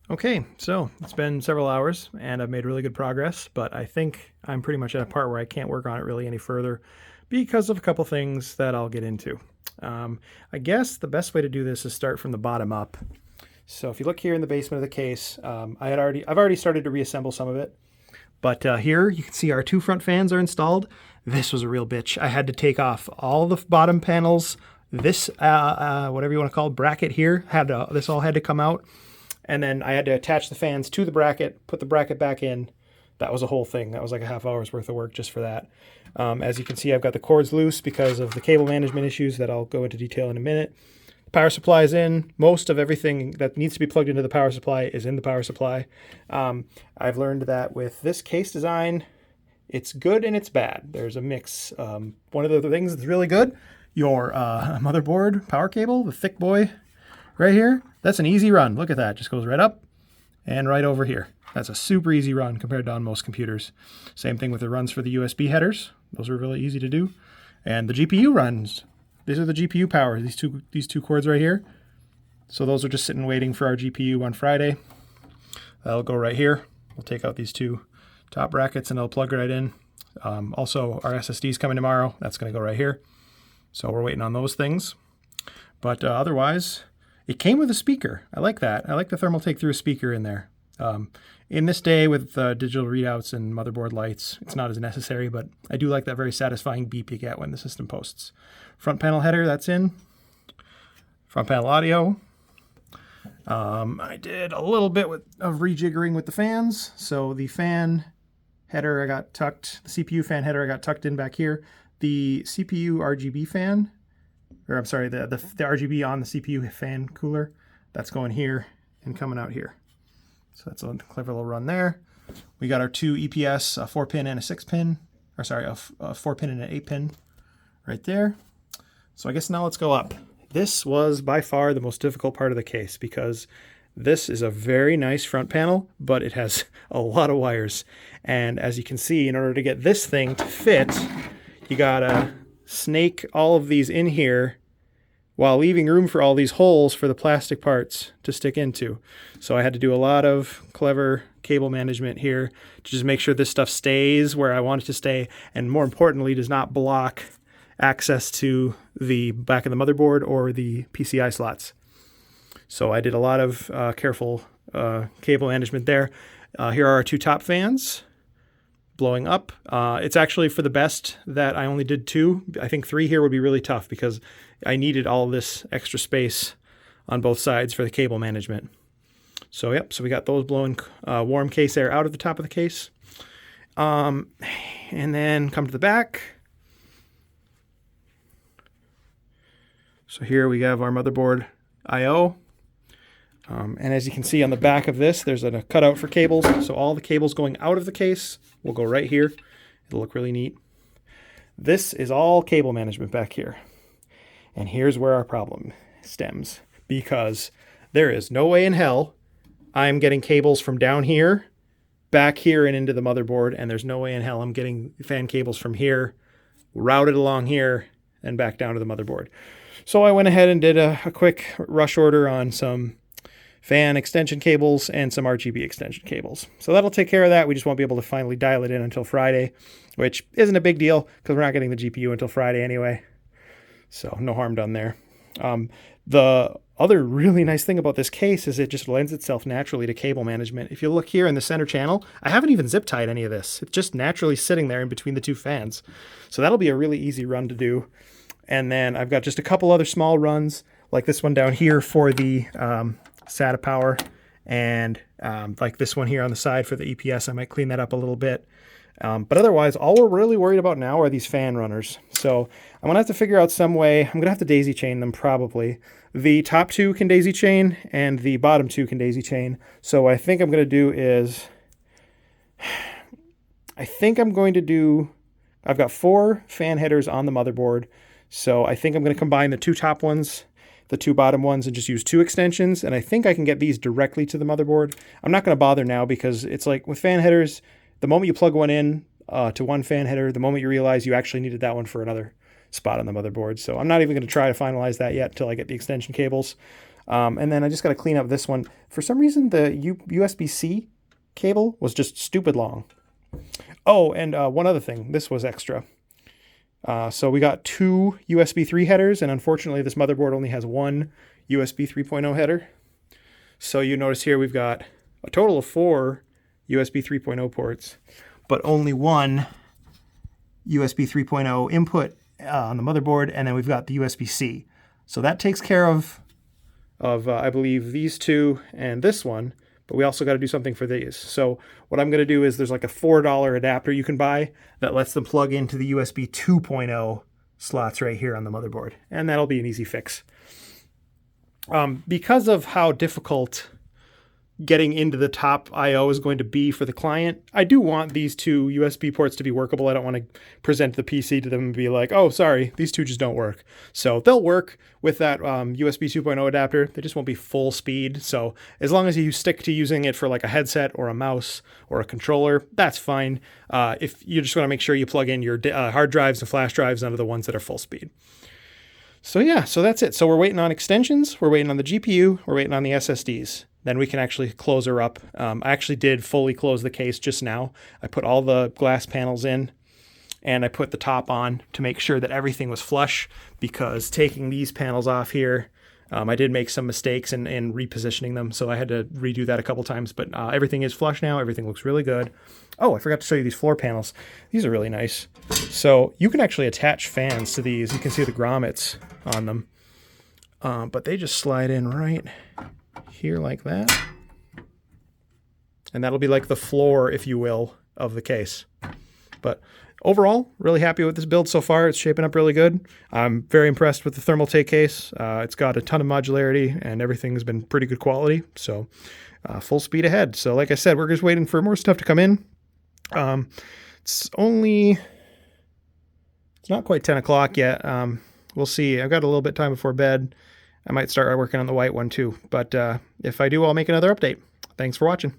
Okay, so it's been several hours and I've made really good progress, but I think I'm pretty much at a part where I can't work on it really any further because of a couple things that I'll get into. I guess the best way to do this is start from the bottom up. So if you look here in the basement of the case, I've already started to reassemble some of it, but here you can see our two front fans are installed. This was a real bitch. I had to take off all the bottom panels. This whatever you want to call it, bracket here this all had to come out. And then I had to attach the fans to the bracket, put the bracket back in. That was a whole thing. That was like a half hour's worth of work just for that. As you can see, I've got the cords loose because of the cable management issues that I'll go into detail in a minute. The power supply is in. Most of everything that needs to be plugged into the power supply is in the power supply. I've learned that with this case design, it's good and it's bad. There's a mix. One of the things that's really good, your motherboard power cable, the thick boy, right here, that's an easy run. Look at that. Just goes right up and right over here. That's a super easy run compared to on most computers. Same thing with the runs for the USB headers. Those are really easy to do. And the GPU runs. These are the GPU power, these two cords right here. So those are just sitting waiting for our GPU on Friday. That'll go right here. We'll take out these two top brackets and it'll plug right in. Also, our SSD's coming tomorrow. That's going to go right here. So we're waiting on those things. But otherwise, it came with a speaker. I like that. I like the thermal take through a speaker in there. In this day with digital readouts and motherboard lights, it's not as necessary, but I do like that very satisfying beep you get when the system posts. Front panel header, that's in. Front panel audio. I did a little bit of rejiggering with the fans. So the fan header I got tucked, the CPU fan header I got tucked in back here. The CPU RGB fan, or I'm sorry, the RGB on the CPU fan cooler, that's going here and coming out here. So that's a clever little run there. We got our two EPS, a 4-pin and a 6-pin, or sorry, a 4-pin and an 8-pin right there. So I guess now let's go up. This was by far the most difficult part of the case because this is a very nice front panel, but it has a lot of wires. And as you can see, in order to get this thing to fit, you gotta snake all of these in here while leaving room for all these holes for the plastic parts to stick into. So I had to do a lot of clever cable management here to just make sure this stuff stays where I want it to stay, and more importantly, does not block access to the back of the motherboard or the PCI slots. So I did a lot of careful cable management there. Here are our two top fans blowing up. It's actually for the best that I only did 2. I think 3 here would be really tough because I needed all of this extra space on both sides for the cable management. So yep, so we got those blowing warm case air out of the top of the case. And then come to the back. So here we have our motherboard I/O. And as you can see on the back of this, there's a cutout for cables. So all the cables going out of the case will go right here. It'll look really neat. This is all cable management back here. And here's where our problem stems, because there is no way in hell I'm getting cables from down here, back here, and into the motherboard. And there's no way in hell I'm getting fan cables from here, routed along here, and back down to the motherboard. So I went ahead and did a quick rush order on some fan extension cables and some RGB extension cables. So that'll take care of that. We just won't be able to finally dial it in until Friday, which isn't a big deal because we're not getting the GPU until Friday anyway. So no harm done there. The other really nice thing about this case is it just lends itself naturally to cable management. If you look here in the center channel, I haven't even zip tied any of this. It's just naturally sitting there in between the two fans. So that'll be a really easy run to do. And then I've got just a couple other small runs, like this one down here for the SATA power, and like this one here on the side for the EPS. I might clean that up a little bit. But otherwise, all we're really worried about now are these fan runners. So I'm going to have to figure out some way. I'm going to have to daisy chain them probably. The top 2 can daisy chain, and the bottom 2 can daisy chain. So what I think I'm going to do is, I've got 4 fan headers on the motherboard. So I think I'm going to combine the 2 top ones, the 2 bottom ones, and just use 2 extensions. And I think I can get these directly to the motherboard. I'm not going to bother now because it's like with fan headers, the moment you plug one in to one fan header, the moment you realize you actually needed that one for another spot on the motherboard. So I'm not even going to try to finalize that yet until I get the extension cables. And then I just got to clean up this one. For some reason, the USB-C cable was just stupid long. Oh, and one other thing. This was extra. So we got 2 USB 3 headers, and unfortunately this motherboard only has 1 USB 3.0 header. So you notice here we've got a total of 4 USB 3.0 ports, but only 1 USB 3.0 input on the motherboard, and then we've got the USB-C. So that takes care of I believe these 2 and this one, but we also got to do something for these. So what I'm going to do is there's like a $4 adapter you can buy that lets them plug into the USB 2.0 slots right here on the motherboard, and that'll be an easy fix. Because of how difficult getting into the top I/O is going to be for the client, I do want these 2 USB ports to be workable. I don't want to present the PC to them and be like, oh, sorry, these 2 just don't work. So they'll work with that USB 2.0 adapter. They just won't be full speed. So as long as you stick to using it for like a headset or a mouse or a controller, that's fine. If you just want to make sure you plug in your hard drives and flash drives onto the ones that are full speed. So yeah, so that's it. So we're waiting on extensions, we're waiting on the GPU, we're waiting on the SSDs. Then we can actually close her up. I actually did fully close the case just now. I put all the glass panels in, and I put the top on to make sure that everything was flush, because taking these panels off here, I did make some mistakes in repositioning them, so I had to redo that a couple times, but everything is flush now. Everything looks really good. Oh, I forgot to show you these floor panels. These are really nice. So you can actually attach fans to these. You can see the grommets on them, but they just slide in right here like that. And that'll be like the floor, if you will, of the case. But overall, really happy with this build so far. It's shaping up really good. I'm very impressed with the Thermaltake case. It's got a ton of modularity, and everything's been pretty good quality. So full speed ahead. So like I said, we're just waiting for more stuff to come in. It's not quite 10 o'clock yet. We'll see. I've got a little bit of time before bed. I might start working on the white one too. But if I do, I'll make another update. Thanks for watching.